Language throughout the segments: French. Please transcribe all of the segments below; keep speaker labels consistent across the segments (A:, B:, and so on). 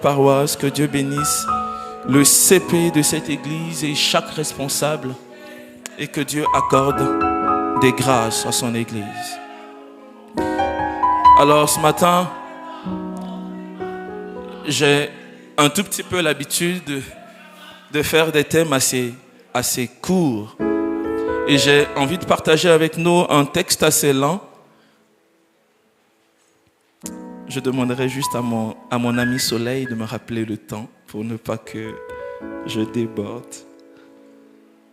A: paroisse, que Dieu bénisse le CP de cette église et chaque responsable, et que Dieu accorde des grâces à son église. Alors ce matin, j'ai un tout petit peu l'habitude de faire des thèmes assez courts. Et j'ai envie de partager avec nous un texte assez lent. Je demanderai juste à mon ami Soleil de me rappeler le temps pour ne pas que je déborde.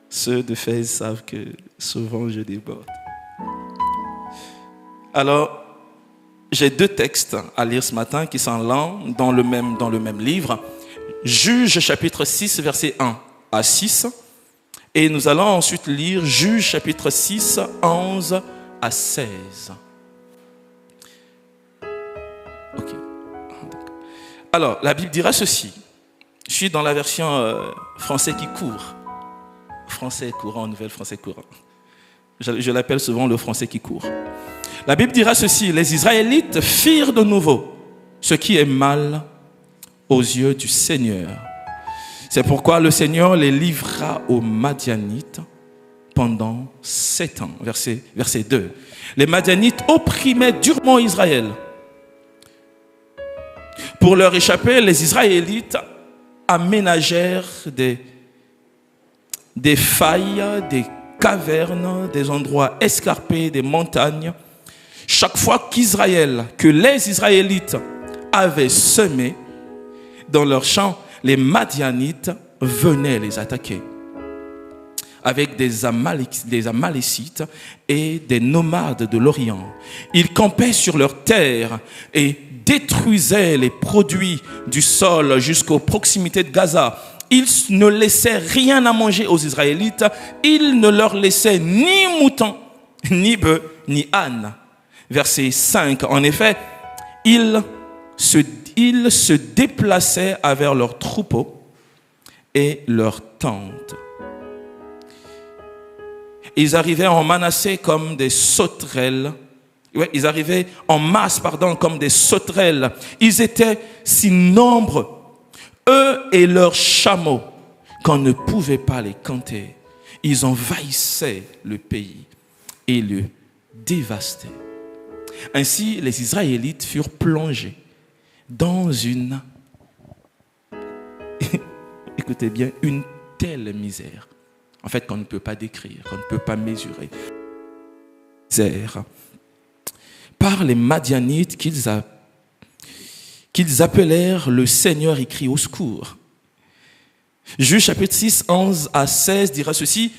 A: Ceux de Fès savent que souvent je déborde. Alors, j'ai deux textes à lire ce matin qui sont lents dans le même livre. Juge chapitre 6, versets 1 à 6. Et nous allons ensuite lire Juge chapitre 6, 11 à 16. Ok. Alors, la Bible dira ceci. Je suis dans la version français qui court. Français courant, nouvelle français courant. Je l'appelle souvent le français qui court. La Bible dira ceci. Les Israélites firent de nouveau ce qui est mal aux yeux du Seigneur. C'est pourquoi le Seigneur les livra aux Madianites pendant 7 ans. Verset 2. Les Madianites opprimaient durement Israël. Pour leur échapper, les Israélites aménagèrent des failles, des cavernes, des endroits escarpés, des montagnes. Chaque fois que les Israélites avaient semé dans leurs champs, les Madianites venaient les attaquer avec des Amalécites et des nomades de l'Orient. Ils campaient sur leurs terres et détruisaient les produits du sol jusqu'aux proximités de Gaza. Ils ne laissaient rien à manger aux Israélites. Ils ne leur laissaient ni moutons, ni bœufs, ni ânes. Verset 5. En effet, ils se déplaçaient avec leurs troupeaux et leurs tentes. Ils arrivaient en Manassé comme des sauterelles. Ils arrivaient en masse, comme des sauterelles. Ils étaient si nombreux, eux et leurs chameaux, qu'on ne pouvait pas les compter. Ils envahissaient le pays et le dévastaient. Ainsi, les Israélites furent plongés dans une, écoutez bien, une telle misère, en fait, qu'on ne peut pas décrire, qu'on ne peut pas mesurer. Misère. Par les Madianites qu'ils appelèrent le Seigneur et crient au secours. Juge chapitre 6, 11 à 16 dira ceci.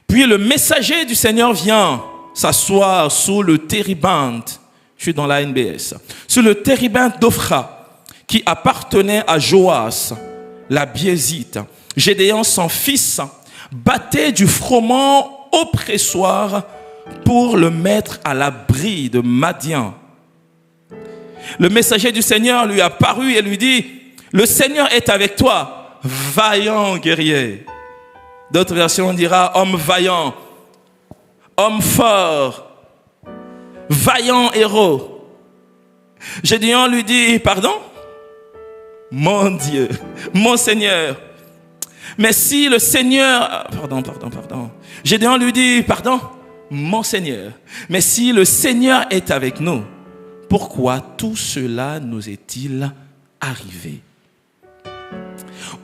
A: Puis le messager du Seigneur vient s'asseoir sous le térébinthe. Je suis dans la NBS. Sous le térébinthe d'Ophra, qui appartenait à Joas, la Biésite. Gédéon, son fils, battait du froment au pressoir pour le mettre à l'abri de Madian. Le messager du Seigneur lui apparut et lui dit, le Seigneur est avec toi, vaillant guerrier. D'autres versions dira, homme vaillant, homme fort, vaillant héros. Gédéon lui dit, pardon? Mon Dieu, mon Seigneur. Mais si le Seigneur... Pardon. Gédéon lui dit, pardon, mon Seigneur. Mais si le Seigneur est avec nous, pourquoi tout cela nous est-il arrivé?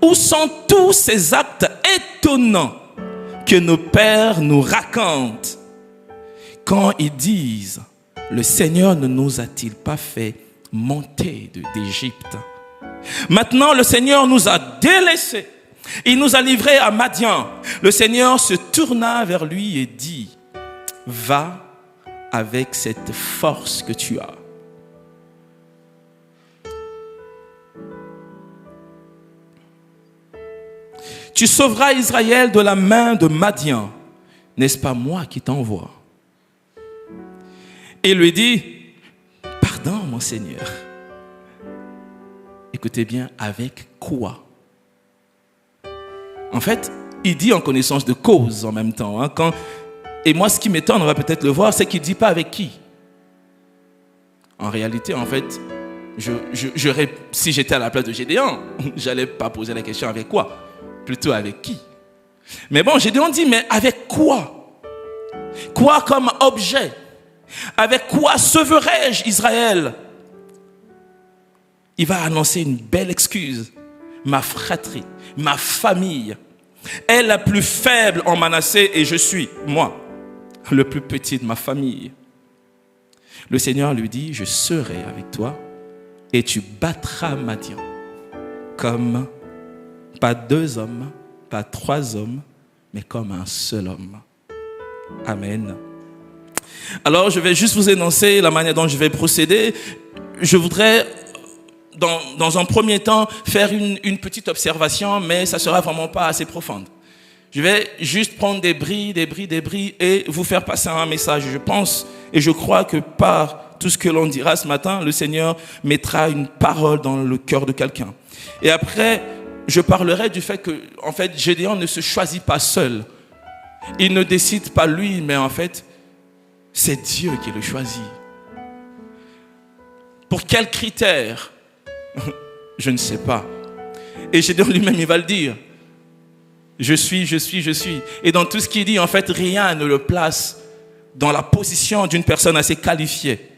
A: Où sont tous ces actes étonnants que nos pères nous racontent quand ils disent, le Seigneur ne nous a-t-il pas fait monter d'Égypte? Maintenant, le Seigneur nous a délaissés. Il nous a livrés à Madian. Le Seigneur se tourna vers lui et dit, va avec cette force que tu as. Tu sauveras Israël de la main de Madian. N'est-ce pas moi qui t'envoie? Et il lui dit, pardon mon Seigneur. Écoutez bien, avec quoi? En fait, il dit en connaissance de cause en même temps. Et moi, ce qui m'étonne, on va peut-être le voir, c'est qu'il ne dit pas avec qui. En réalité, en fait, Si j'étais à la place de Gédéon, j'allais pas poser la question avec quoi, plutôt avec qui. Mais bon, Gédéon dit, mais avec quoi? Quoi comme objet? Avec quoi sauverai-je Israël? Il va annoncer une belle excuse. Ma fratrie, ma famille est la plus faible en Manassé et je suis, moi, le plus petit de ma famille. Le Seigneur lui dit, je serai avec toi et tu battras Madian comme pas 2 hommes, pas 3 hommes, mais comme un seul homme. Amen. Alors, je vais juste vous énoncer la manière dont je vais procéder. Je voudrais, dans un premier temps, faire une petite observation, mais ça ne sera vraiment pas assez profonde. Je vais juste prendre des bris, et vous faire passer un message. Je pense et je crois que par tout ce que l'on dira ce matin, le Seigneur mettra une parole dans le cœur de quelqu'un. Et après, je parlerai du fait que, en fait, Gédéon ne se choisit pas seul. Il ne décide pas lui, mais en fait, c'est Dieu qui le choisit. Pour quels critères? Je ne sais pas. Et Gédéon lui-même, il va le dire. Je suis. Et dans tout ce qu'il dit, en fait, rien ne le place dans la position d'une personne assez qualifiée.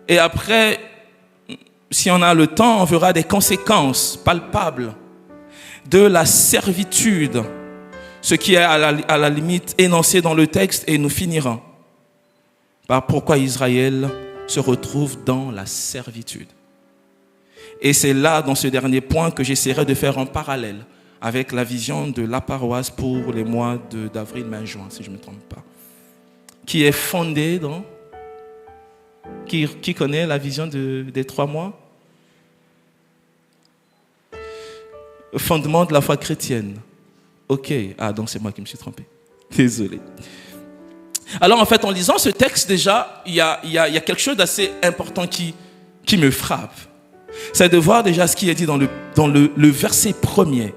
A: Et après, si on a le temps, on verra des conséquences palpables de la servitude, ce qui est à la limite énoncé dans le texte, et nous finirons par pourquoi Israël se retrouve dans la servitude. Et c'est là, dans ce dernier point, que j'essaierai de faire en parallèle avec la vision de la paroisse pour les mois d'avril, mai, juin, si je ne me trompe pas, qui est fondée dans... Qui connaît la vision des 3 mois? Fondement de la foi chrétienne. Ok, donc c'est moi qui me suis trompé. Désolé. Alors en fait, en lisant ce texte déjà, il y a quelque chose d'assez important qui me frappe. C'est de voir déjà ce qui est dit dans le verset 1er.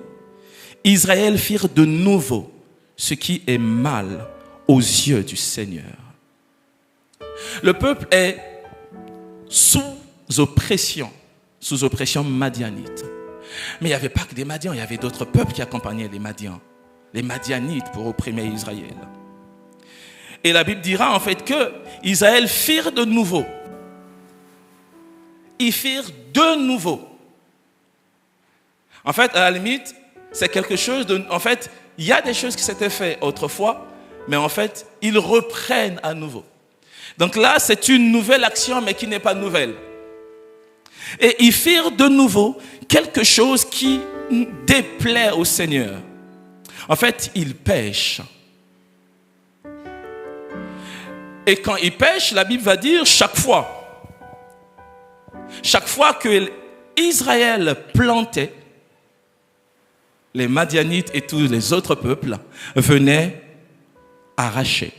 A: Israël firent de nouveau ce qui est mal aux yeux du Seigneur. Le peuple est sous oppression madianite. Mais il n'y avait pas que des Madians, il y avait d'autres peuples qui accompagnaient les Madians, les Madianites pour opprimer Israël. Et la Bible dira en fait que Israël firent de nouveau. Ils firent de nouveau. En fait, à la limite, c'est quelque chose de... En fait, il y a des choses qui s'étaient faites autrefois, mais en fait, ils reprennent à nouveau. Donc là, c'est une nouvelle action, mais qui n'est pas nouvelle. Et ils firent de nouveau quelque chose qui déplaît au Seigneur. En fait, ils pêchent. Et quand ils pêchent, la Bible va dire chaque fois que Israël plantait, les Madianites et tous les autres peuples venaient arracher.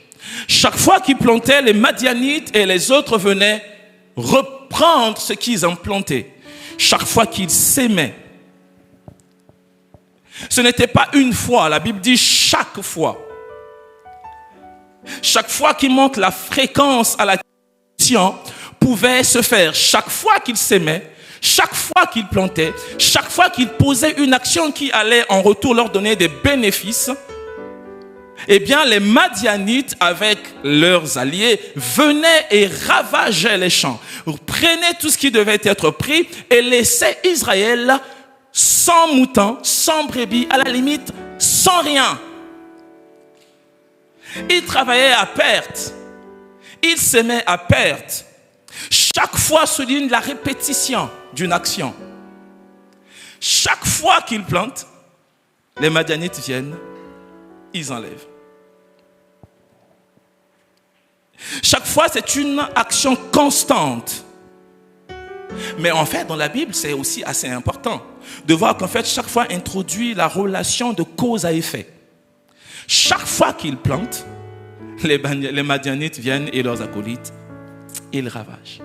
A: Chaque fois qu'ils plantaient, les Madianites et les autres venaient reprendre ce qu'ils ont planté. Chaque fois qu'ils s'aimaient. Ce n'était pas une fois, la Bible dit chaque fois. Chaque fois qu'ils montent la fréquence à la question pouvait se faire. Chaque fois qu'ils s'aimaient, chaque fois qu'ils plantaient, chaque fois qu'ils posaient une action qui allait en retour leur donner des bénéfices, eh bien les Madianites avec leurs alliés venaient et ravageaient les champs, prenaient tout ce qui devait être pris et laissaient Israël sans moutons, sans brebis, à la limite sans rien. Ils travaillaient à perte, ils s'aimaient à perte. Chaque fois souligne la répétition d'une action. Chaque fois qu'ils plantent, les Madianites viennent, ils enlèvent. Chaque fois, c'est une action constante. Mais en fait, dans la Bible, c'est aussi assez important de voir qu'en fait, chaque fois introduit la relation de cause à effet. Chaque fois qu'ils plantent, les Madianites viennent et leurs acolytes, ils ravagent.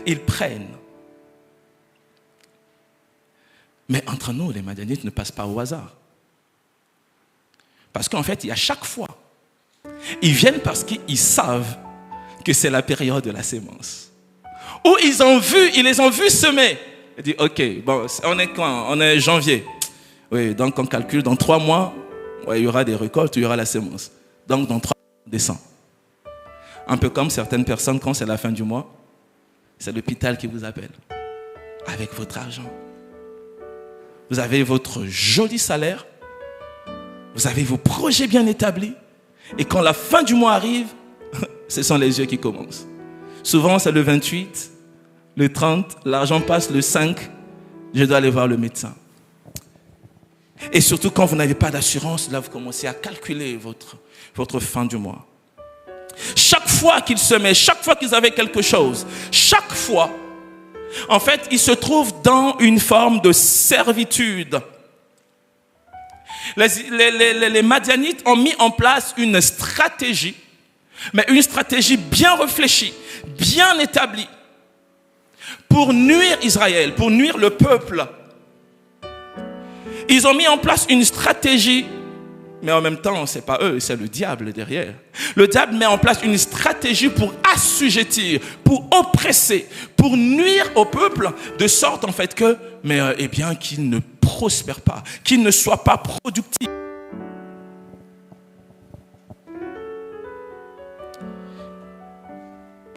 A: Ils prennent. Mais entre nous, les Madianites ne passent pas au hasard. Parce qu'en fait, il y a chaque fois, ils viennent parce qu'ils savent que c'est la période de la sémence. où ils les ont vus semer. Il dit, ok, bon, on est quand? On est janvier. Oui, donc on calcule, dans 3 mois, ouais, il y aura des récoltes, il y aura la sémence. Donc dans 3 mois, on descend. Un peu comme certaines personnes, quand c'est la fin du mois, c'est l'hôpital qui vous appelle. Avec votre argent. Vous avez votre joli salaire. Vous avez vos projets bien établis. Et quand la fin du mois arrive, ce sont les yeux qui commencent. Souvent, c'est le 28, le 30, l'argent passe le 5, je dois aller voir le médecin. Et surtout, quand vous n'avez pas d'assurance, là, vous commencez à calculer votre fin du mois. Chaque fois qu'ils semaient, chaque fois qu'ils avaient quelque chose, chaque fois, en fait, ils se trouvent dans une forme de servitude. Les Madianites ont mis en place une stratégie, mais une stratégie bien réfléchie, bien établie, pour nuire Israël, pour nuire le peuple. Ils ont mis en place une stratégie, mais en même temps, ce n'est pas eux, c'est le diable derrière. Le diable met en place une stratégie pour assujettir, pour oppresser, pour nuire au peuple, de sorte en fait que, qu'il ne prospère pas, qu'il ne soit pas productif.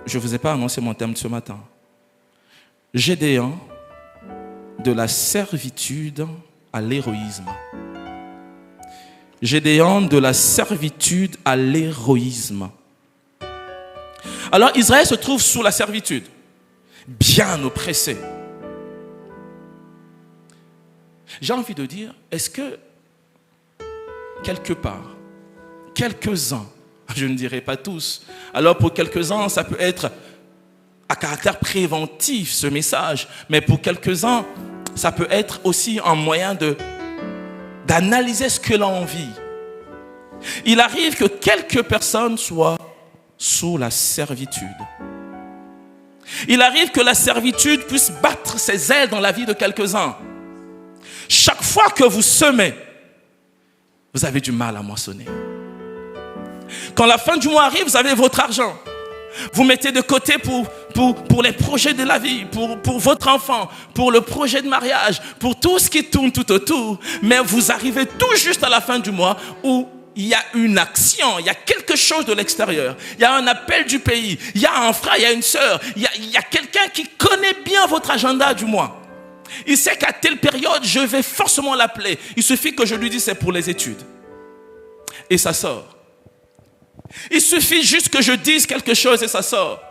A: Je ne vous ai pas annoncé mon thème de ce matin. Gédéon, de la servitude à l'héroïsme. Gédéon, de la servitude à l'héroïsme. Alors Israël se trouve sous la servitude, bien oppressé. J'ai envie de dire, est-ce que quelque part, quelques-uns, je ne dirais pas tous, alors pour quelques-uns ça peut être à caractère préventif ce message, mais pour quelques-uns ça peut être aussi un moyen d'analyser ce que l'on vit. Il arrive que quelques personnes soient sous la servitude. Il arrive que la servitude puisse battre ses ailes dans la vie de quelques-uns. Chaque fois que vous semez, vous avez du mal à moissonner. Quand la fin du mois arrive, vous avez votre argent. Vous mettez de côté pour les projets de la vie, pour votre enfant, pour le projet de mariage, pour tout ce qui tourne tout autour. Mais vous arrivez tout juste à la fin du mois où il y a une action, il y a quelque chose de l'extérieur. Il y a un appel du pays, il y a un frère, il y a une sœur, il y a quelqu'un qui connaît bien votre agenda du mois. Il sait qu'à telle période, je vais forcément l'appeler. Il suffit que je lui dise c'est pour les études. Et ça sort. Il suffit juste que je dise quelque chose et ça sort.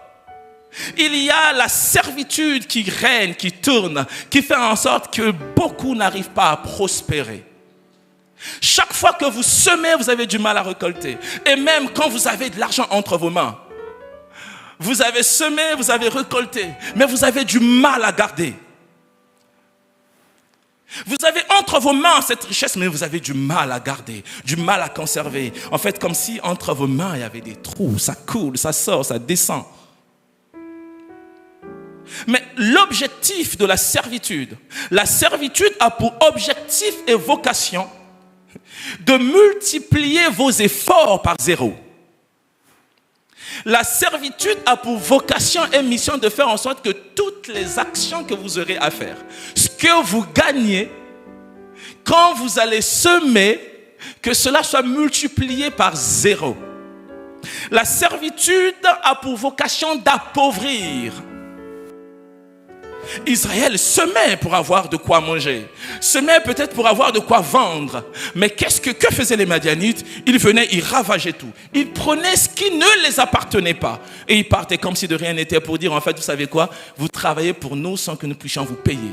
A: Il y a la servitude qui règne, qui tourne, qui fait en sorte que beaucoup n'arrivent pas à prospérer. Chaque fois que vous semez, vous avez du mal à récolter. Et même quand vous avez de l'argent entre vos mains, vous avez semé, vous avez récolté, mais vous avez du mal à garder. Vous avez entre vos mains cette richesse, mais vous avez du mal à garder, du mal à conserver. En fait, comme si entre vos mains, il y avait des trous, ça coule, ça sort, ça descend. Mais l'objectif de la servitude a pour objectif et vocation de multiplier vos efforts par 0. La servitude a pour vocation et mission de faire en sorte que toutes les actions que vous aurez à faire, ce que vous gagnez, quand vous allez semer, que cela soit multiplié par 0. La servitude a pour vocation d'appauvrir. Israël semait pour avoir de quoi manger, semait peut-être pour avoir de quoi vendre. Mais que faisaient les Madianites? Ils venaient, ils ravageaient tout. Ils prenaient ce qui ne les appartenait pas. Et ils partaient comme si de rien n'était pour dire, en fait, vous savez quoi? Vous travaillez pour nous sans que nous puissions vous payer.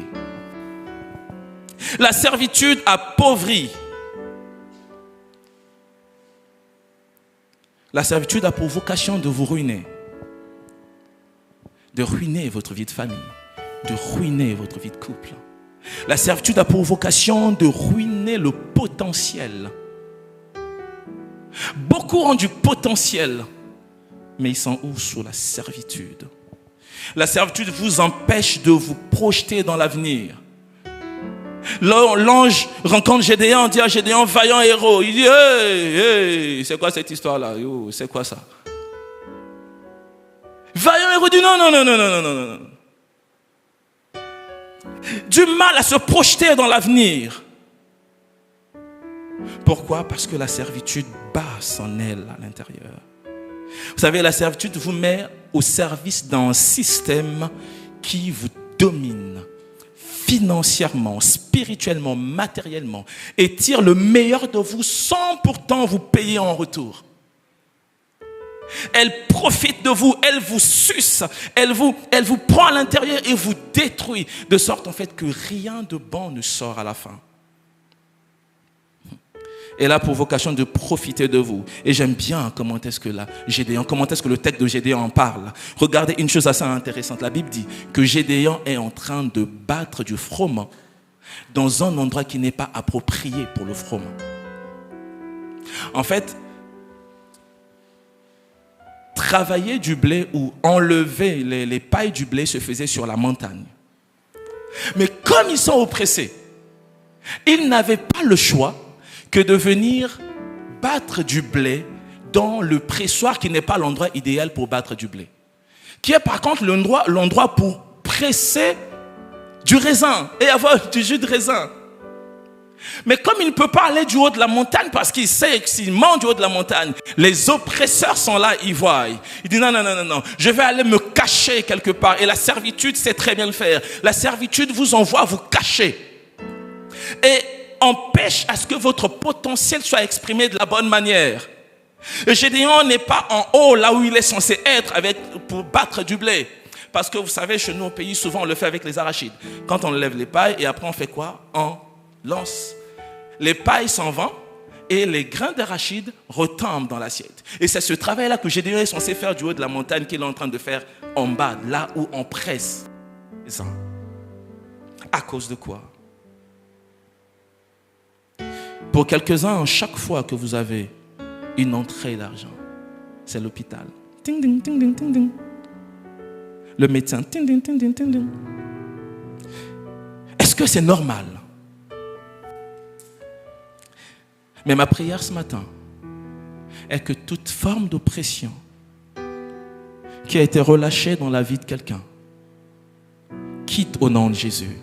A: La servitude appauvrit. La servitude a pour vocation de vous ruiner. De ruiner votre vie de famille. De ruiner votre vie de couple. La servitude a pour vocation de ruiner le potentiel. Beaucoup ont du potentiel, mais ils sont où? Sous la servitude. La servitude vous empêche de vous projeter dans l'avenir. L'ange rencontre Gédéon, dit à Gédéon, vaillant héros. Il dit, hey, c'est quoi cette histoire-là? C'est quoi ça? Vaillant héros dit, non. du mal à se projeter dans l'avenir. Pourquoi? Parce que la servitude bat son aile à l'intérieur. Vous savez, la servitude vous met au service d'un système qui vous domine financièrement, spirituellement, matériellement et tire le meilleur de vous sans pourtant vous payer en retour. Elle profite de vous, elle vous suce, elle vous prend à l'intérieur et vous détruit, de sorte en fait que rien de bon ne sort à la fin. Elle a pour vocation de profiter de vous. Et j'aime bien comment est-ce que le texte de Gédéon en parle. Regardez une chose assez intéressante. La Bible dit que Gédéon est en train de battre du froment dans un endroit qui n'est pas approprié pour le froment. En fait, travailler du blé ou enlever les pailles du blé se faisait sur la montagne. Mais comme ils sont oppressés, ils n'avaient pas le choix que de venir battre du blé dans le pressoir qui n'est pas l'endroit idéal pour battre du blé. Qui est par contre l'endroit pour presser du raisin et avoir du jus de raisin. Mais comme il ne peut pas aller du haut de la montagne parce qu'il sait que s'il monte du haut de la montagne, les oppresseurs sont là, ils voient. Il dit non, je vais aller me cacher quelque part. Et la servitude sait très bien le faire. La servitude vous envoie vous cacher. Et empêche à ce que votre potentiel soit exprimé de la bonne manière. Et Gédéon n'est pas en haut, là où il est censé être pour battre du blé. Parce que vous savez, chez nous au pays, souvent on le fait avec les arachides. Quand on lève les pailles, et après on fait quoi? On lance. Les pailles s'en vont et les grains d'arachide retombent dans l'assiette. Et c'est ce travail-là que Gédéon est censé faire du haut de la montagne qu'il est en train de faire en bas, là où on presse. À cause de quoi? Pour quelques-uns, chaque fois que vous avez une entrée d'argent, c'est l'hôpital. Ting, ding, ting, ding, ting, ding. Le médecin. Ting, ding, ting, ding, ting, ding. Est-ce que c'est normal? Mais ma prière ce matin est que toute forme d'oppression qui a été relâchée dans la vie de quelqu'un quitte au nom de Jésus.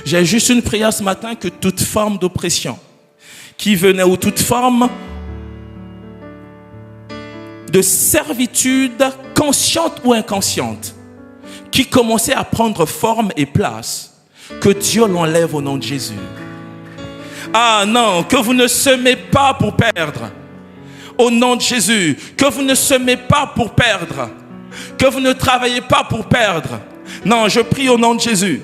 A: J'ai juste une prière ce matin que toute forme d'oppression qui venait ou toute forme de servitude consciente ou inconsciente qui commençait à prendre forme et place, que Dieu l'enlève au nom de Jésus. Ah non, que vous ne semez pas pour perdre. Au nom de Jésus, que vous ne semez pas pour perdre. Que vous ne travaillez pas pour perdre. Non, je prie au nom de Jésus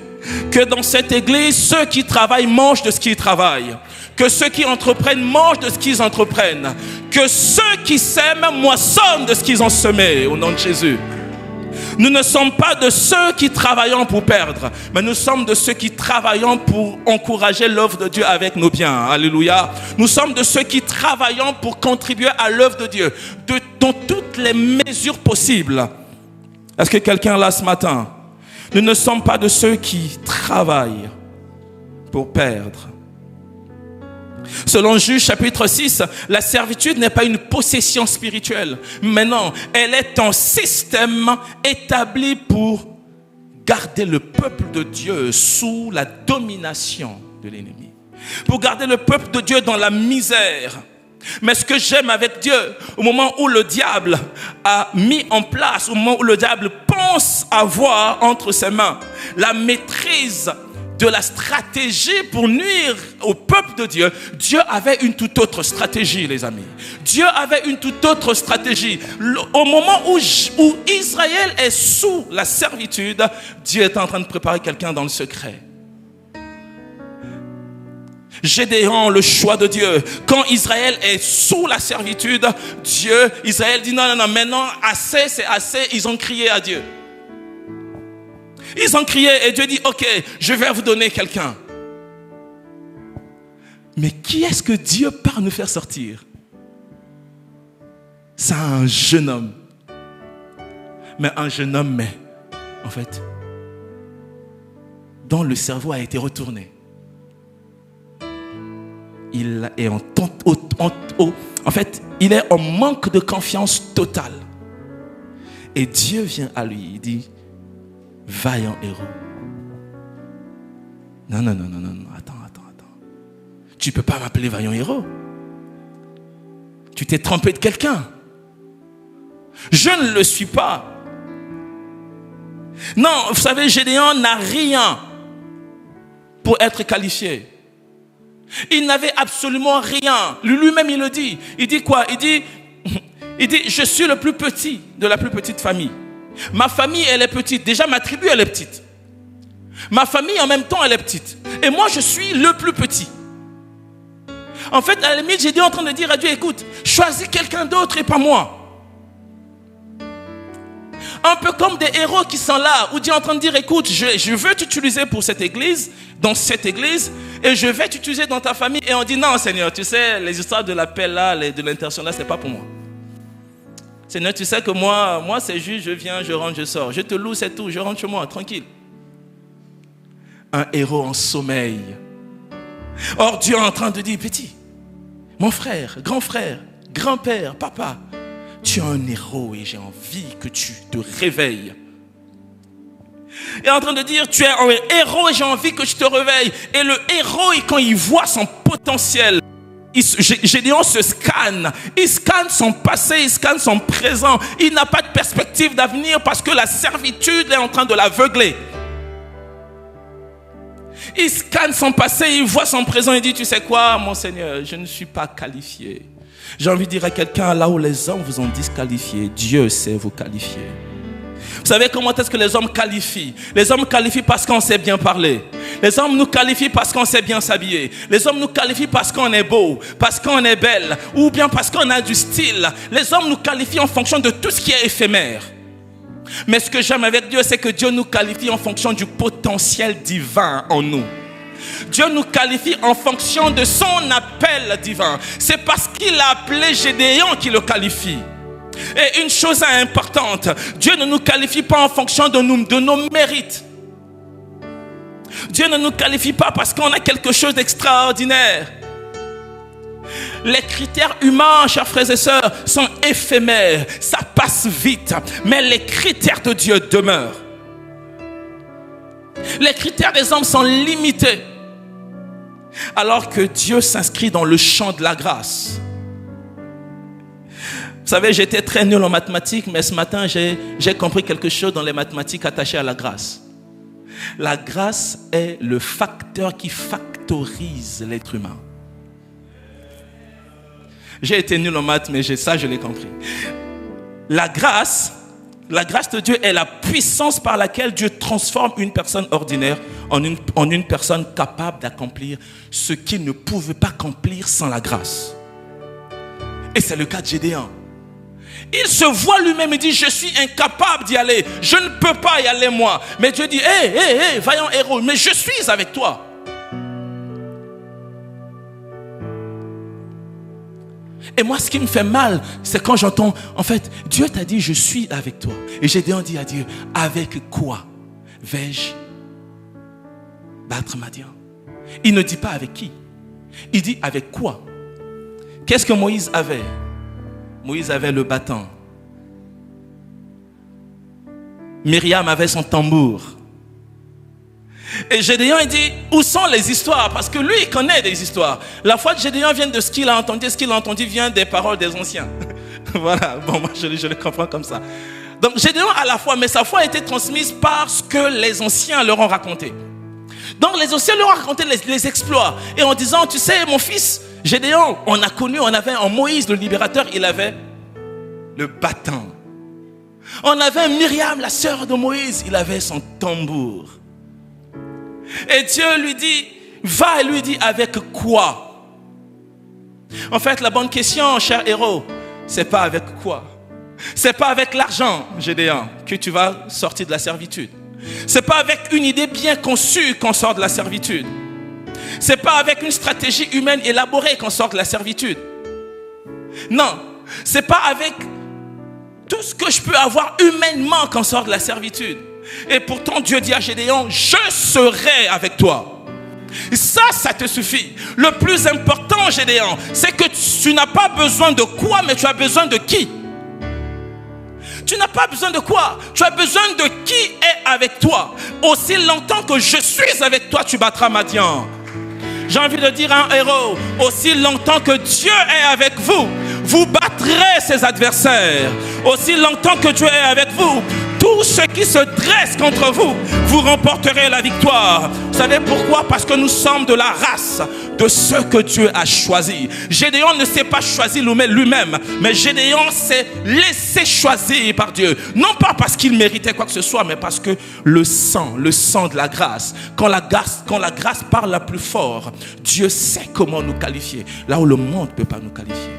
A: que dans cette église, ceux qui travaillent mangent de ce qu'ils travaillent. Que ceux qui entreprennent mangent de ce qu'ils entreprennent. Que ceux qui sèment moissonnent de ce qu'ils ont semé, au nom de Jésus. Nous ne sommes pas de ceux qui travaillons pour perdre, mais nous sommes de ceux qui travaillons pour encourager l'œuvre de Dieu avec nos biens. Alléluia. Nous sommes de ceux qui travaillons pour contribuer à l'œuvre de Dieu, dans toutes les mesures possibles. Est-ce que quelqu'un là ce matin? Nous ne sommes pas de ceux qui travaillent pour perdre. Selon Juge chapitre 6, la servitude n'est pas une possession spirituelle, mais non, elle est un système établi pour garder le peuple de Dieu sous la domination de l'ennemi, pour garder le peuple de Dieu dans la misère. Mais ce que j'aime avec Dieu, au moment où le diable a mis en place, au moment où le diable pense avoir entre ses mains la maîtrise de la stratégie pour nuire au peuple de Dieu, Dieu avait une toute autre stratégie, les amis. Dieu avait une toute autre stratégie. Au moment où Israël est sous la servitude, Dieu est en train de préparer quelqu'un dans le secret. Gédéon, le choix de Dieu. Quand Israël est sous la servitude, Israël dit non, maintenant, assez, c'est assez. Ils ont crié à Dieu. Ils ont crié et Dieu dit, ok, je vais vous donner quelqu'un. Mais qui est-ce que Dieu part nous faire sortir? C'est un jeune homme. Mais un jeune homme, en fait, dont le cerveau a été retourné. Il est en fait, il est en manque de confiance totale. Et Dieu vient à lui, il dit, vaillant héros, Non, attends. Tu ne peux pas m'appeler vaillant héros. Tu t'es trompé de quelqu'un. Je ne le suis pas. Non, vous savez, Gédéon n'a rien pour être qualifié. Il n'avait absolument rien. Lui-même, il le dit. Il dit quoi? Il dit, je suis le plus petit de la plus petite famille. Ma famille, elle est petite. Déjà, ma tribu, elle est petite. Ma famille, en même temps, elle est petite. Et moi, je suis le plus petit. En fait, à la limite, j'ai dit en train de dire à Dieu, écoute, choisis quelqu'un d'autre et pas moi. Un peu comme des héros qui sont là, où Dieu est en train de dire, écoute, je veux t'utiliser pour cette église, dans cette église, et je vais t'utiliser dans ta famille. Et on dit, non Seigneur, tu sais, les histoires de l'appel là, de l'intercession là, c'est pas pour moi. Seigneur, tu sais que moi c'est juste, je viens, je rentre, je sors. Je te loue, c'est tout, je rentre chez moi, tranquille. Un héros en sommeil. Or, Dieu est en train de dire, petit, mon frère, grand-père, papa, tu es un héros et j'ai envie que tu te réveilles. Il est en train de dire, tu es un héros et j'ai envie que tu te réveilles. Et le héros, quand il voit son potentiel, Gédéon se scanne. Il scanne son passé, il scanne son présent. Il n'a pas de perspective d'avenir parce que la servitude est en train de l'aveugler. Il scanne son passé, il voit son présent, il dit, tu sais quoi, mon Seigneur, je ne suis pas qualifié. J'ai envie de dire à quelqu'un, là où les hommes vous ont disqualifié, Dieu sait vous qualifier. Vous savez comment est-ce que les hommes qualifient? Les hommes qualifient parce qu'on sait bien parler. Les hommes nous qualifient parce qu'on sait bien s'habiller. Les hommes nous qualifient parce qu'on est beau, parce qu'on est belle, ou bien parce qu'on a du style. Les hommes nous qualifient en fonction de tout ce qui est éphémère. Mais ce que j'aime avec Dieu, c'est que Dieu nous qualifie en fonction du potentiel divin en nous. Dieu nous qualifie en fonction de son appel divin. C'est parce qu'il a appelé Gédéon qu'il le qualifie. Et une chose importante, Dieu ne nous qualifie pas en fonction de nos mérites. Dieu ne nous qualifie pas parce qu'on a quelque chose d'extraordinaire. Les critères humains, chers frères et sœurs, sont éphémères. Ça passe vite. Mais les critères de Dieu demeurent. Les critères des hommes sont limités. Alors que Dieu s'inscrit dans le champ de la grâce. Vous savez, j'étais très nul en mathématiques, mais ce matin, j'ai compris quelque chose dans les mathématiques attachées à la grâce. La grâce est le facteur qui factorise l'être humain. J'ai été nul en maths, mais ça, je l'ai compris. La grâce de Dieu est la puissance par laquelle Dieu transforme une personne ordinaire en une personne capable d'accomplir ce qu'il ne pouvait pas accomplir sans la grâce. Et c'est le cas de Gédéon. Il se voit lui-même et dit, je suis incapable d'y aller. Je ne peux pas y aller moi. Mais Dieu dit, hé, vaillant héros, mais je suis avec toi. Et moi, ce qui me fait mal, c'est quand j'entends, en fait, Dieu t'a dit, je suis avec toi. Et Gédéon dit à Dieu, avec quoi vais-je battre Madian? Il ne dit pas avec qui. Il dit avec quoi? Qu'est-ce que Moïse avait? Moïse avait le bâton. Myriam avait son tambour. Et Gédéon, il dit, où sont les histoires? Parce que lui, il connaît des histoires. La foi de Gédéon vient de ce qu'il a entendu. Ce qu'il a entendu vient des paroles des anciens. Voilà, bon, moi je le comprends comme ça. Donc Gédéon a la foi, mais sa foi a été transmise par ce que les anciens leur ont raconté. Donc les anciens leur ont raconté les exploits. Et en disant, tu sais, mon fils, Gédéon, on avait en Moïse le libérateur, il avait le bâton. On avait Myriam, la sœur de Moïse, il avait son tambour. Et Dieu lui dit, va, et lui dit, avec quoi? En fait, la bonne question, cher héros, c'est pas avec quoi. C'est pas avec l'argent, Gédéon, que tu vas sortir de la servitude. C'est pas avec une idée bien conçue qu'on sort de la servitude. C'est pas avec une stratégie humaine élaborée qu'on sort de la servitude. Non, c'est pas avec tout ce que je peux avoir humainement qu'on sort de la servitude. Et pourtant Dieu dit à Gédéon, je serai avec toi. Ça te suffit. Le plus important, Gédéon, c'est que tu n'as pas besoin de quoi, mais tu as besoin de qui? Tu n'as pas besoin de quoi? Tu as besoin de qui est avec toi. Aussi longtemps que je suis avec toi, tu battras Madian. J'ai envie de dire à un héros, aussi longtemps que Dieu est avec vous, vous battrez ses adversaires. Aussi longtemps que Dieu est avec vous, tous ceux qui se dressent contre vous, vous remporterez la victoire. Vous savez pourquoi? Parce que nous sommes de la race de ceux que Dieu a choisis. Gédéon ne s'est pas choisi lui-même, mais Gédéon s'est laissé choisir par Dieu. Non pas parce qu'il méritait quoi que ce soit, mais parce que le sang de la grâce, quand la grâce parle la plus fort, Dieu sait comment nous qualifier, là où le monde ne peut pas nous qualifier.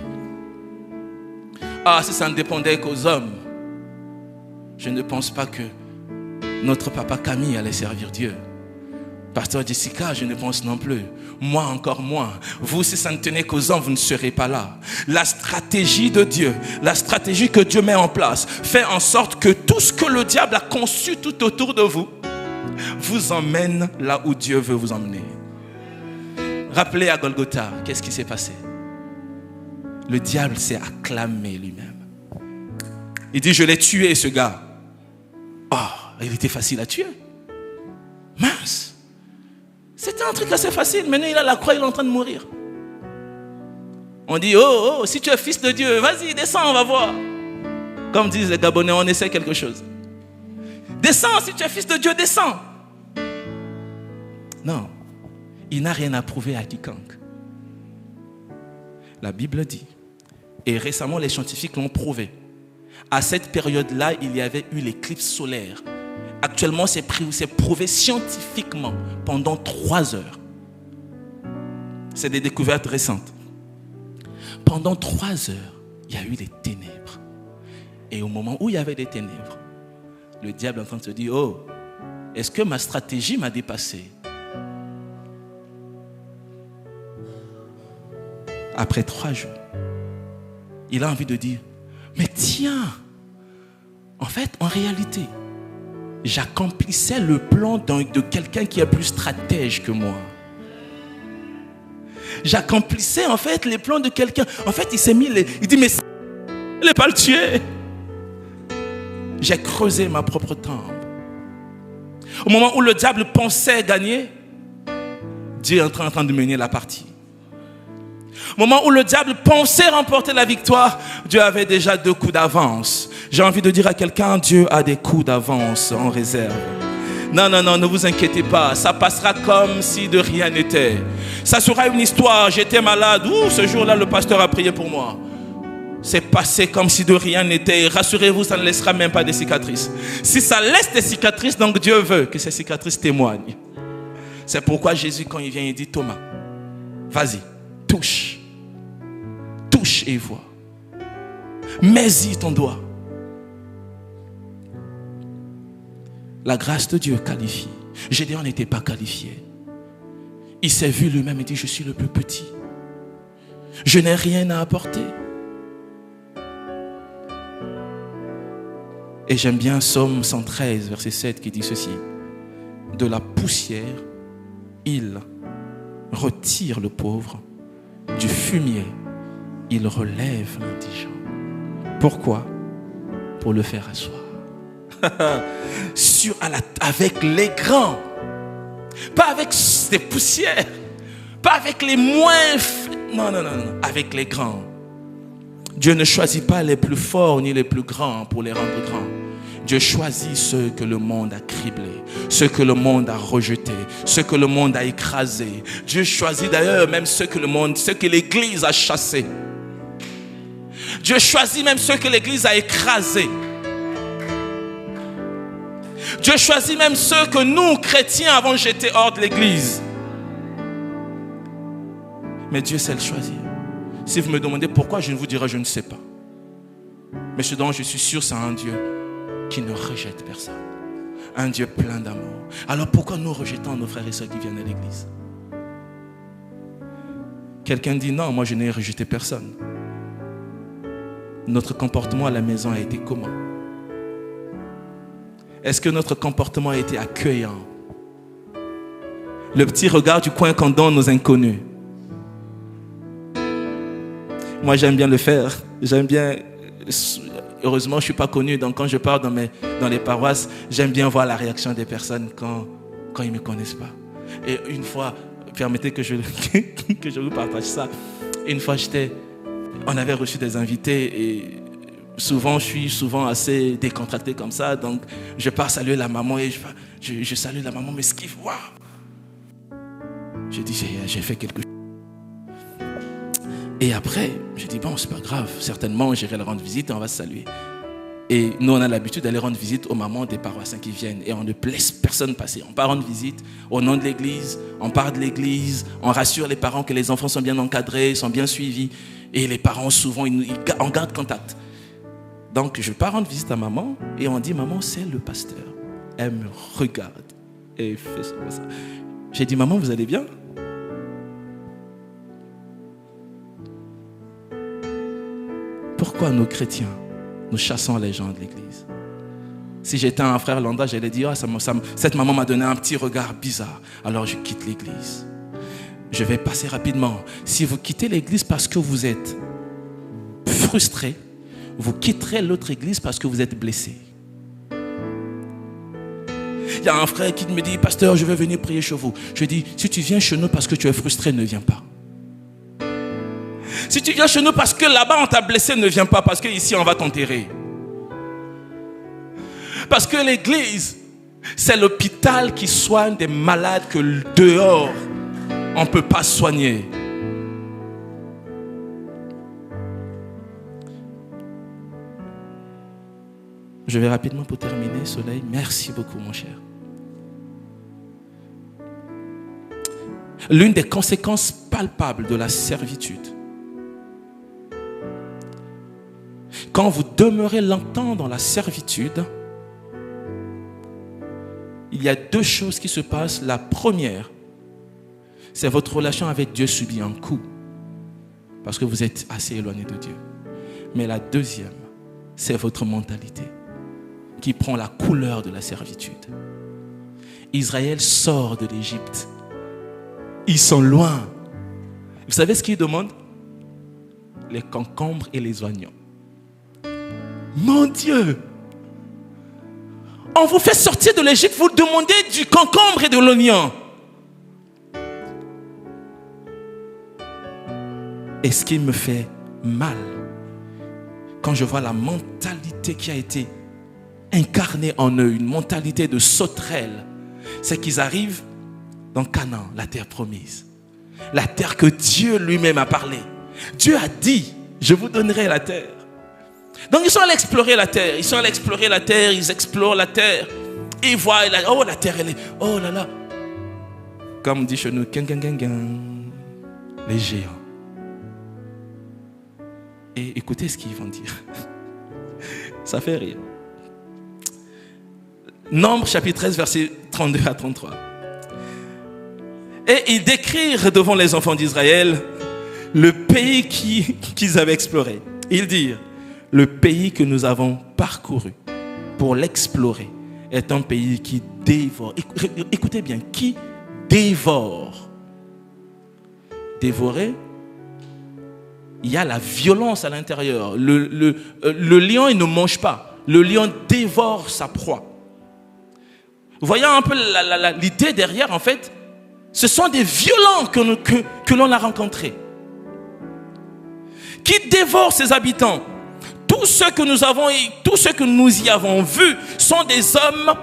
A: Ah, si ça ne dépendait qu'aux hommes, je ne pense pas que notre papa Camille allait servir Dieu. Pasteur Jessica, je ne pense non plus. Moi, encore moins. Vous, si ça ne tenait qu'aux hommes, vous ne serez pas là. La stratégie de Dieu, la stratégie que Dieu met en place, fait en sorte que tout ce que le diable a conçu tout autour de vous, vous emmène là où Dieu veut vous emmener. Rappelez à Golgotha, qu'est-ce qui s'est passé? Le diable s'est acclamé lui-même. Il dit, je l'ai tué ce gars. Oh, il était facile à tuer. Mince. C'était un truc assez facile. Maintenant, il a la croix, il est en train de mourir. On dit, oh, si tu es fils de Dieu, vas-y, descends, on va voir. Comme disent les Gabonais, on essaie quelque chose. Descends, si tu es fils de Dieu, descends. Non, il n'a rien à prouver à quiconque. La Bible dit, et récemment les scientifiques l'ont prouvé, à cette période-là, il y avait eu l'éclipse solaire. Actuellement, c'est prouvé scientifiquement pendant 3 heures. C'est des découvertes récentes. Pendant 3 heures, il y a eu des ténèbres. Et au moment où il y avait des ténèbres, le diable est en train de se dire, oh, est-ce que ma stratégie m'a dépassé? Après 3 jours, il a envie de dire, mais tiens, en fait, en réalité, j'accomplissais le plan de quelqu'un qui est plus stratège que moi. J'accomplissais en fait les plans de quelqu'un. En fait, il s'est mis, il dit, mais il n'est pas le tuer. J'ai creusé ma propre tombe. Au moment où le diable pensait gagner, Dieu est en train de mener la partie. Au moment où le diable pensait remporter la victoire, Dieu avait déjà 2 coups d'avance. J'ai envie de dire à quelqu'un, Dieu a des coups d'avance en réserve. Non, ne vous inquiétez pas. Ça passera comme si de rien n'était. Ça sera une histoire. J'étais malade. Ce jour-là, le pasteur a prié pour moi. C'est passé comme si de rien n'était. Rassurez-vous, ça ne laissera même pas des cicatrices. Si ça laisse des cicatrices, donc Dieu veut que ces cicatrices témoignent. C'est pourquoi Jésus, quand il vient, il dit, Thomas, vas-y, touche et vois. Mets-y ton doigt. La grâce de Dieu qualifie. Gédéon n'était pas qualifié. Il s'est vu lui-même et dit, je suis le plus petit. Je n'ai rien à apporter. Et j'aime bien Psaume 113, verset 7, qui dit ceci. De la poussière, il retire le pauvre. Du fumier, il relève l'indigent. Pourquoi? Pour le faire asseoir. Avec les grands. Pas avec des poussières. Pas avec les moins... Non. Avec les grands. Dieu ne choisit pas les plus forts ni les plus grands pour les rendre grands. Dieu choisit ceux que le monde a criblés, ceux que le monde a rejetés, ceux que le monde a écrasés. Dieu choisit d'ailleurs même ceux que l'Église a chassés. Dieu choisit même ceux que l'Église a écrasés. Dieu choisit même ceux que nous, chrétiens, avons jetés hors de l'Église. Mais Dieu sait le choisir. Si vous me demandez pourquoi, je vous dirai, je ne sais pas. Mais ce dont je suis sûr, c'est un Dieu qui ne rejette personne. Un Dieu plein d'amour. Alors pourquoi nous rejetons nos frères et sœurs qui viennent à l'église? Quelqu'un dit non, moi je n'ai rejeté personne. Notre comportement à la maison a été comment? Est-ce que notre comportement a été accueillant? Le petit regard du coin qu'on donne aux inconnus. Moi j'aime bien le faire. J'aime bien heureusement, je ne suis pas connu. Donc, quand je pars dans les paroisses, j'aime bien voir la réaction des personnes quand ils ne me connaissent pas. Et une fois, permettez que je vous partage ça. Une fois, on avait reçu des invités et souvent, je suis assez décontracté comme ça. Donc, je pars saluer la maman et je salue la maman, mais ce qu'il voit. Je dis, j'ai fait quelque chose. Et après, je dis, bon, c'est pas grave. Certainement, j'irai leur rendre visite et on va se saluer. Et nous, on a l'habitude d'aller rendre visite aux mamans des paroissiens qui viennent. Et on ne laisse personne passer. On part rendre visite au nom de l'église. On part de l'église. On rassure les parents que les enfants sont bien encadrés, sont bien suivis. Et les parents, souvent, on garde contact. Donc, je pars rendre visite à maman. Et on dit, maman, c'est le pasteur. Elle me regarde et fait ça. J'ai dit, maman, vous allez bien? Pourquoi nous chrétiens, nous chassons les gens de l'église? Si j'étais un frère lambda, j'allais dire, cette maman m'a donné un petit regard bizarre. Alors je quitte l'église. Je vais passer rapidement. Si vous quittez l'église parce que vous êtes frustré, vous quitterez l'autre église parce que vous êtes blessé. Il y a un frère qui me dit, pasteur, je vais venir prier chez vous. Je dis, si tu viens chez nous parce que tu es frustré, ne viens pas. Si tu viens chez nous parce que là-bas on t'a blessé, ne viens pas, parce qu'ici on va t'enterrer. Parce que l'église, c'est l'hôpital qui soigne des malades que dehors on ne peut pas soigner. Je vais rapidement pour terminer, Soleil. Merci beaucoup, mon cher. L'une des conséquences palpables de la servitude, quand vous demeurez longtemps dans la servitude, il y a deux choses qui se passent. La première, c'est votre relation avec Dieu subit un coup, parce que vous êtes assez éloigné de Dieu. Mais la deuxième, c'est votre mentalité qui prend la couleur de la servitude. Israël sort de l'Égypte. Ils sont loin. Vous savez ce qu'ils demandent? Les concombres et les oignons. Mon Dieu! On vous fait sortir de l'Égypte, vous demandez du concombre et de l'oignon. Et ce qui me fait mal, quand je vois la mentalité qui a été incarnée en eux, une mentalité de sauterelle, c'est qu'ils arrivent dans Canaan, la terre promise. La terre que Dieu lui-même a parlé. Dieu a dit, je vous donnerai la terre. Donc ils sont allés explorer la terre. Ils explorent la terre. Et ils voient, oh la terre, elle est, oh là là. Comme on dit chez nous, les géants. Et écoutez ce qu'ils vont dire. Ça fait rire. Nombre chapitre 13, versets 32 à 33. Et ils décrivent devant les enfants d'Israël le pays qu'ils avaient exploré. Ils dirent, le pays que nous avons parcouru pour l'explorer est un pays qui dévore. Écoutez bien, qui dévore. Dévorer, il y a la violence à l'intérieur. Le lion, il ne mange pas. Le lion dévore sa proie. Vous voyez un peu l'idée derrière, en fait. Ce sont des violents que l'on a rencontrés. Qui dévorent ses habitants. Tous ceux que nous y avons vus sont des hommes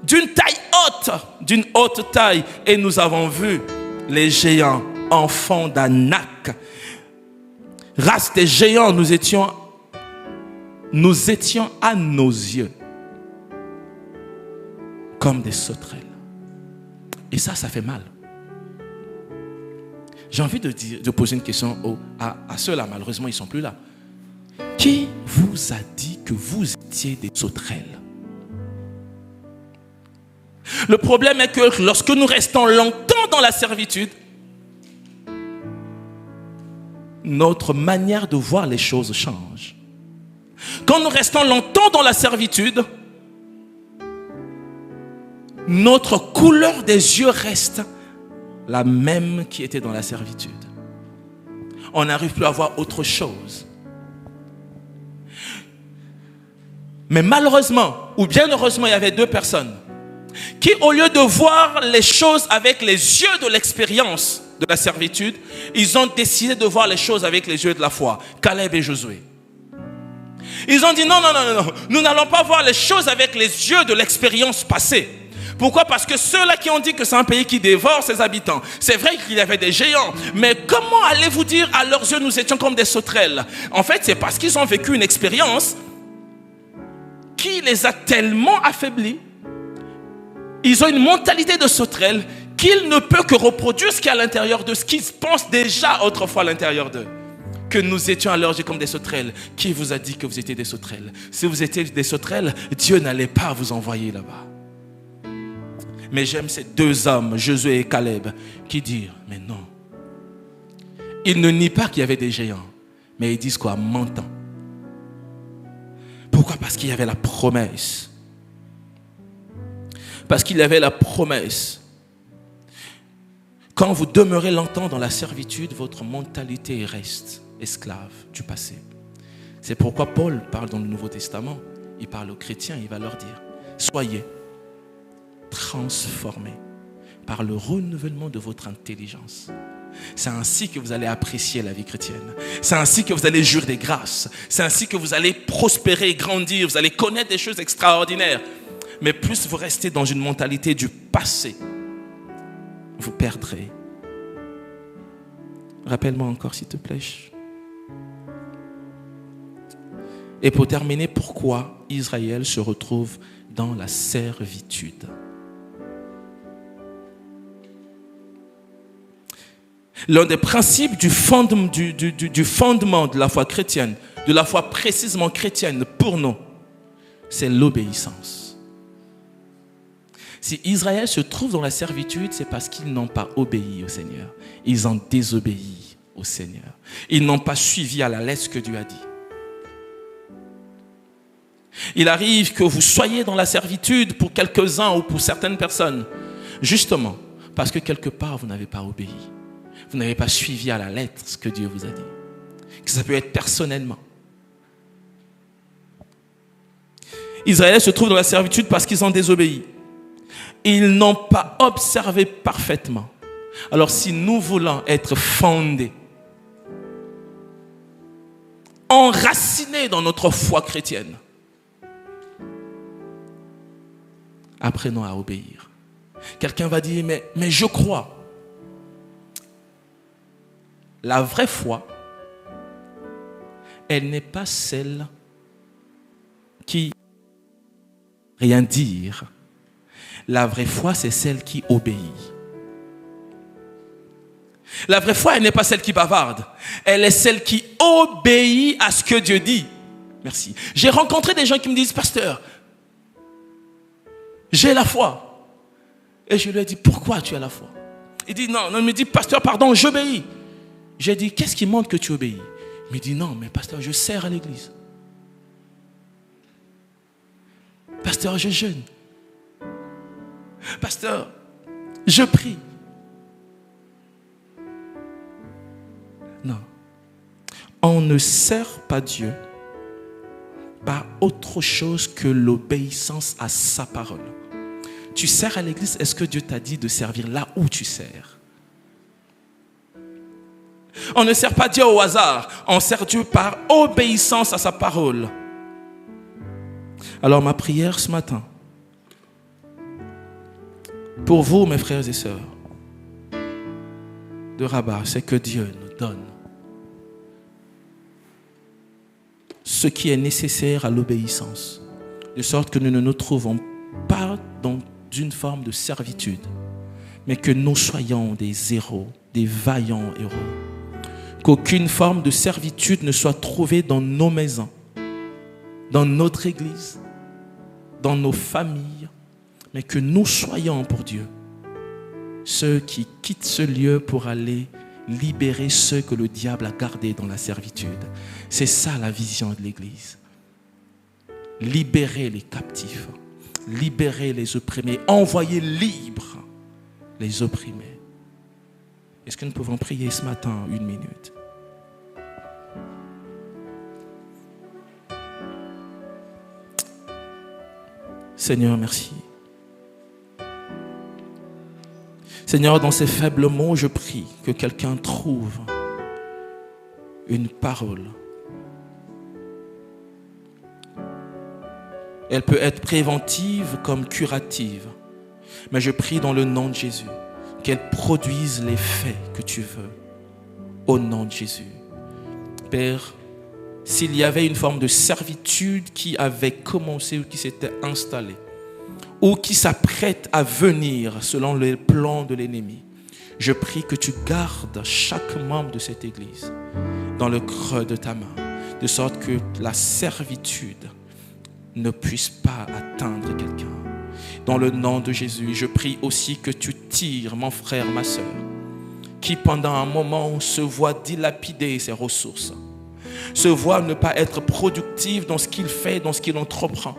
A: d'une taille haute, d'une haute taille. Et nous avons vu les géants, enfants d'Anak. Race des géants, nous étions à nos yeux comme des sauterelles. Et ça fait mal. J'ai envie de poser une question à ceux-là, malheureusement ils ne sont plus là. Qui vous a dit que vous étiez des sauterelles? Le problème est que lorsque nous restons longtemps dans la servitude, notre manière de voir les choses change. Quand nous restons longtemps dans la servitude, notre couleur des yeux reste la même qui était dans la servitude. On n'arrive plus à voir autre chose. Mais malheureusement, ou bien heureusement, il y avait deux personnes qui, au lieu de voir les choses avec les yeux de l'expérience de la servitude, ils ont décidé de voir les choses avec les yeux de la foi. Caleb et Josué. Ils ont dit non, nous n'allons pas voir les choses avec les yeux de l'expérience passée. Pourquoi? Parce que ceux-là qui ont dit que c'est un pays qui dévore ses habitants, c'est vrai qu'il y avait des géants, mais comment allez-vous dire à leurs yeux nous étions comme des sauterelles? En fait, c'est parce qu'ils ont vécu une expérience qui les a tellement affaiblis. Ils ont une mentalité de sauterelles qu'ils ne peuvent que reproduire ce qui est à l'intérieur d'eux, ce qu'ils pensent déjà autrefois à l'intérieur d'eux. Que nous étions à leurs yeux comme des sauterelles. Qui vous a dit que vous étiez des sauterelles? Si vous étiez des sauterelles, Dieu n'allait pas vous envoyer là-bas. Mais j'aime ces deux hommes, Josué et Caleb, qui disent, mais non. Ils ne nient pas qu'il y avait des géants, mais ils disent quoi? Mentant. Pourquoi? Parce qu'il y avait la promesse. Parce qu'il y avait la promesse. Quand vous demeurez longtemps dans la servitude, votre mentalité reste esclave du passé. C'est pourquoi Paul parle dans le Nouveau Testament. Il parle aux chrétiens, il va leur dire, soyez transformés par le renouvellement de votre intelligence. C'est ainsi que vous allez apprécier la vie chrétienne. C'est ainsi que vous allez jouir des grâces. C'est ainsi que vous allez prospérer, grandir. Vous allez connaître des choses extraordinaires. Mais plus vous restez dans une mentalité du passé, vous perdrez. Rappelle-moi encore, s'il te plaît. Et pour terminer, pourquoi Israël se retrouve dans la servitude? L'un des principes du fondement de la foi chrétienne, de la foi précisément chrétienne pour nous, c'est l'obéissance. Si Israël se trouve dans la servitude, c'est parce qu'ils n'ont pas obéi au Seigneur. Ils ont désobéi au Seigneur. Ils n'ont pas suivi à la lettre ce que Dieu a dit. Il arrive que vous soyez dans la servitude pour quelques-uns ou pour certaines personnes, justement parce que quelque part vous n'avez pas obéi. Vous n'avez pas suivi à la lettre ce que Dieu vous a dit. Que ça peut être personnellement. Israël se trouve dans la servitude parce qu'ils ont désobéi. Ils n'ont pas observé parfaitement. Alors si nous voulons être fondés, enracinés dans notre foi chrétienne, apprenons à obéir. Quelqu'un va dire, mais je crois. La vraie foi, elle n'est pas celle qui rien dire. La vraie foi, c'est celle qui obéit. La vraie foi, elle n'est pas celle qui bavarde. Elle est celle qui obéit à ce que Dieu dit. Merci. J'ai rencontré des gens qui me disent, pasteur, j'ai la foi. Et je lui ai dit, pourquoi tu as la foi? Il dit, non, il me dit, pasteur, pardon, j'obéis. J'ai dit, qu'est-ce qui montre que tu obéis? Il me dit, non, mais pasteur, je sers à l'église. Pasteur, je jeûne. Pasteur, je prie. Non. On ne sert pas Dieu par autre chose que l'obéissance à sa parole. Tu sers à l'église, est-ce que Dieu t'a dit de servir là où tu sers? On ne sert pas Dieu au hasard, on sert Dieu par obéissance à sa parole. Alors ma prière ce matin, pour vous mes frères et sœurs de Rabat, c'est que Dieu nous donne ce qui est nécessaire à l'obéissance, de sorte que nous ne nous trouvons pas dans une forme de servitude, mais que nous soyons des héros, des vaillants héros. Qu'aucune forme de servitude ne soit trouvée dans nos maisons, dans notre église, dans nos familles, mais que nous soyons pour Dieu ceux qui quittent ce lieu pour aller libérer ceux que le diable a gardés dans la servitude. C'est ça la vision de l'église. Libérer les captifs, libérer les opprimés, envoyer libres les opprimés. Est-ce que nous pouvons prier ce matin 1 minute? Seigneur, merci. Seigneur, dans ces faibles mots, je prie que quelqu'un trouve une parole. Elle peut être préventive comme curative. Mais je prie dans le nom de Jésus qu'elle produise l'effet que tu veux. Au nom de Jésus. Père, s'il y avait une forme de servitude qui avait commencé ou qui s'était installée, ou qui s'apprête à venir selon les plans de l'ennemi, je prie que tu gardes chaque membre de cette église dans le creux de ta main, de sorte que la servitude ne puisse pas atteindre quelqu'un. Dans le nom de Jésus, je prie aussi que tu tires mon frère, ma soeur, qui pendant un moment se voit dilapider ses ressources, se voit ne pas être productif dans ce qu'il fait, dans ce qu'il entreprend,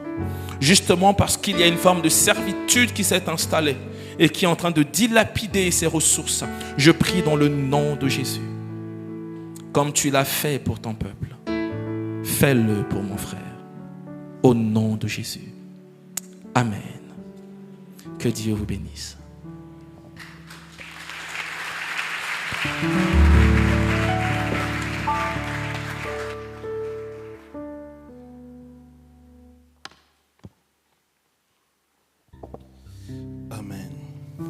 A: justement parce qu'il y a une forme de servitude qui s'est installée et qui est en train de dilapider ses ressources. Je prie dans le nom de Jésus, comme tu l'as fait pour ton peuple, fais-le pour mon frère, au nom de Jésus. Amen. Que Dieu vous bénisse.